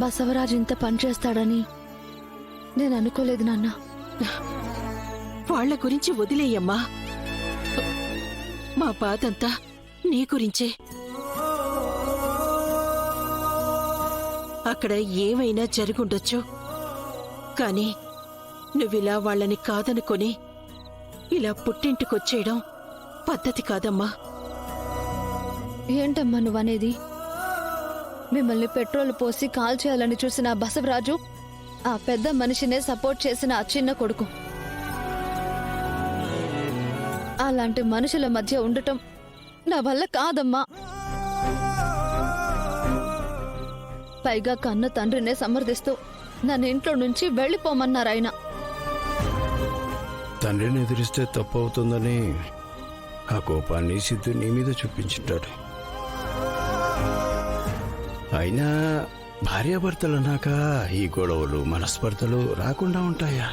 బసవరాజు ఇంత పని చేస్తాడని నేను అనుకోలేదు నాన్న. వాళ్ల గురించి వదిలేయమ్మా. మా బాధంతా నీ గురించే. అక్కడ ఏమైనా జరుగుండొచ్చు, కాని నువ్విలా వాళ్ళని కాదనుకొని ఇలా పుట్టింటికొచ్చేయడం పద్ధతి కాదమ్మా. ఏంటమ్మా నువ్వనేది? మిమ్మల్ని పెట్రోల్ పోసి కాల్ చేయాలని చూసిన ఆ బసవరాజు ఆ పెద్ద మనిషినే సపోర్ట్ చేసిన ఆ చిన్న కొడుకు. అలాంటి మనుషుల మధ్య ఉండటం నా వల్ల కాదమ్మా. పైగా కన్న తండ్రినే సమర్థిస్తూ నన్ను ఇంట్లో నుంచి వెళ్లిపోమన్నారాయన. తండ్రిని ఎదిరిస్తే తప్పు అవుతుందని ఆ కోపాన్ని సిద్ధు నీ మీద చూపించుంటాడు. అయినా భార్యాభర్తలన్నాక ఈ గొడవలు మనస్పర్ధలు రాకుండా ఉంటాయా?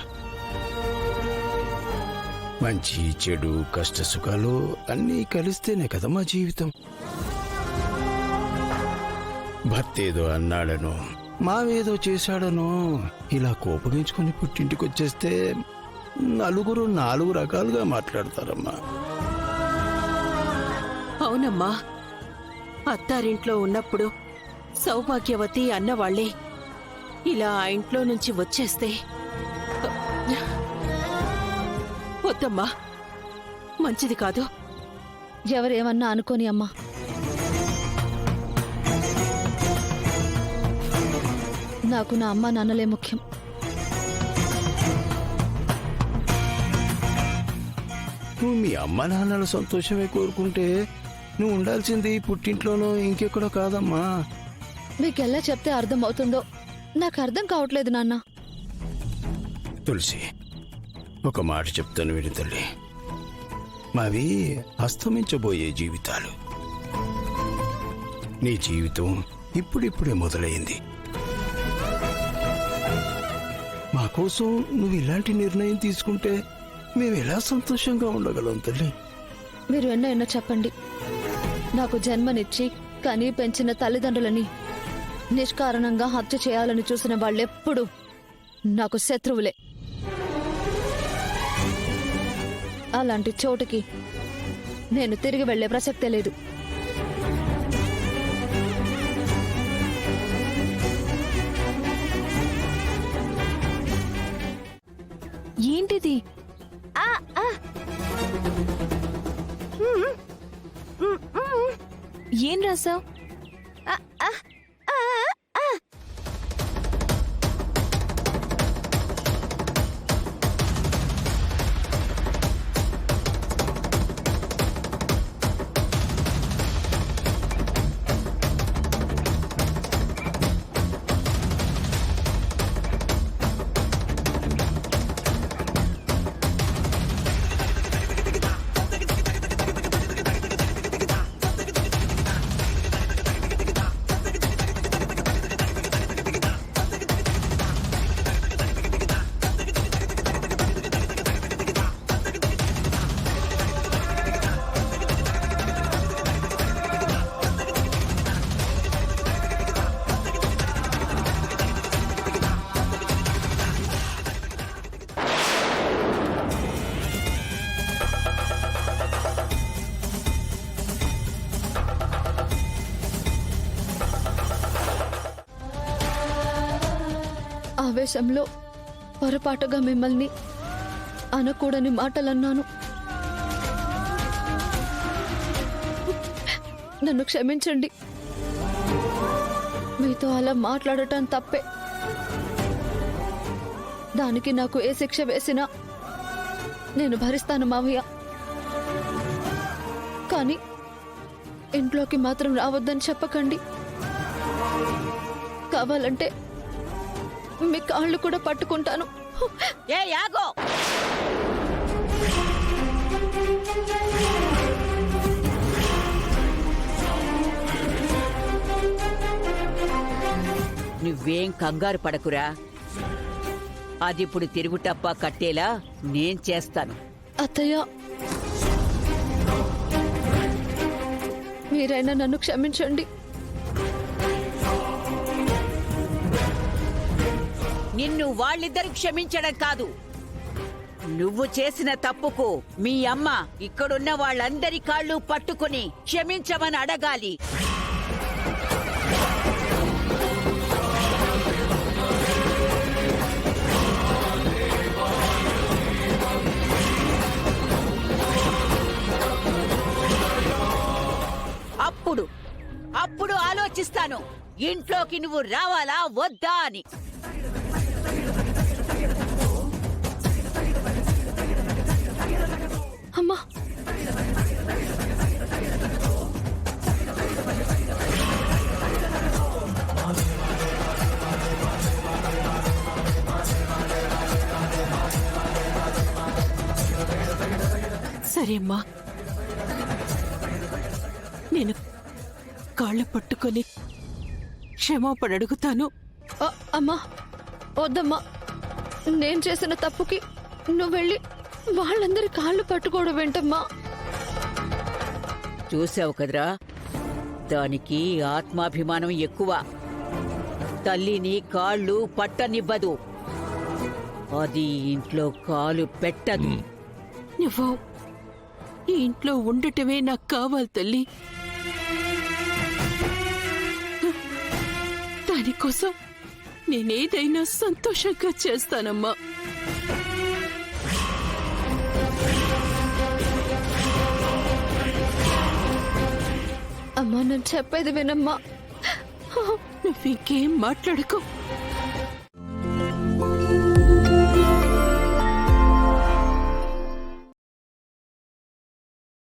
మంచి చెడు కష్ట సుఖాలు అన్నీ కలిస్తేనే కదమ్మా జీవితం. భర్తేదో అన్నాడనో మావేదో చేశాడనో ఇలా కోపగించుకుని పుట్టింటికొచ్చేస్తే నలుగురు 4 రకాలుగా మాట్లాడతారమ్మా. అవునమ్మా, అత్తారింట్లో ఉన్నప్పుడు సౌభాగ్యవతి అన్నవాళ్లే ఇలా ఆ ఇంట్లో నుంచి వచ్చేస్తే వద్దమ్మా, మంచిది కాదు. ఎవరేమన్నా అనుకోని అమ్మా. నాకు నా అమ్మ నాన్నలే ముఖ్యం. నువ్వు మీ అమ్మ నాన్నల సంతోషమే కోరుకుంటే నువ్వు ఉండాల్సింది పుట్టింట్లోనో ఇంకెక్కడో కాదమ్మా. మీకెలా చెప్తే అర్థం అవుతుందో నాకు అర్థం కావట్లేదు నాన్న. తులసి, ఒక మాట చెప్తాను విని తల్లి. మావి అస్తమించబోయే జీవితాలు. నీ జీవితం ఇప్పుడిప్పుడే మొదలైంది. మా కోసం నువ్వు ఇలాంటి నిర్ణయం తీసుకుంటే మేము ఎలా సంతోషంగా ఉండగలం తల్లి? మీరు ఎన్నో చెప్పండి. నాకు జన్మనిచ్చి కనీ పెంచిన తల్లిదండ్రులని నిష్కారణంగా హత్య చేయాలని చూసిన వాళ్ళెప్పుడు నాకు శత్రువులే. అలాంటి చోటుకి నేను తిరిగి వెళ్లే ప్రసక్తే లేదు. ఏంటిది? ఏం రాసావు? ఆవేశంలో పొరపాటుగా మిమ్మల్ని అనకూడని మాటలన్నాను. నన్ను క్షమించండి. మీతో అలా మాట్లాడటం తప్పే. దానికి నాకు ఏ శిక్ష వేసినా నేను భరిస్తాను మావయ్య. కానీ ఇంట్లోకి మాత్రం రావద్దని చెప్పకండి. కావాలంటే మీ కాళ్ళు కూడా పట్టుకుంటాను. ఏ యాగో, నువ్వేం కంగారు పడకురా. అదిప్పుడు తిరుగుటప్ప కట్టేలా నేను చేస్తాను. అత్తయ్య, మీరైనా నన్ను క్షమించండి. నిన్ను వాళ్ళిద్దరు క్షమించడం కాదు, నువ్వు చేసిన తప్పుకు మీ అమ్మ ఇక్కడున్న వాళ్ళందరి కాళ్ళు పట్టుకుని క్షమించమని అడగాలి. అప్పుడు ఆలోచిస్తాను ఇంట్లోకి నువ్వు రావాలా వద్దా అని. అమ్మా, సరే అమ్మా, నేను కాళ్ళు పట్టుకొని క్షమాపణ అడుగుతాను. అమ్మా వద్దమ్మా, నేను చేసిన తప్పుకి నువ్వు వెళ్ళి వాళ్ళందరి కాళ్ళు పట్టుకోవడం ఏంటమ్మా? చూసావు కదరా, దానికి ఆత్మాభిమానం ఎక్కువ. తల్లిని కాళ్ళు పట్టనివ్వదు, అది ఇంట్లో కాలు పెట్టదు. నువ్వు ఈ ఇంట్లో ఉండటమే నాకు కావాలి తల్లి. దానికోసం నేనేదైనా సంతోషంగా చేస్తానమ్మా. అమ్మా, నేను చెప్పేది వినమ్మా. నువ్వు ఇంకేం మాట్లాడుకో.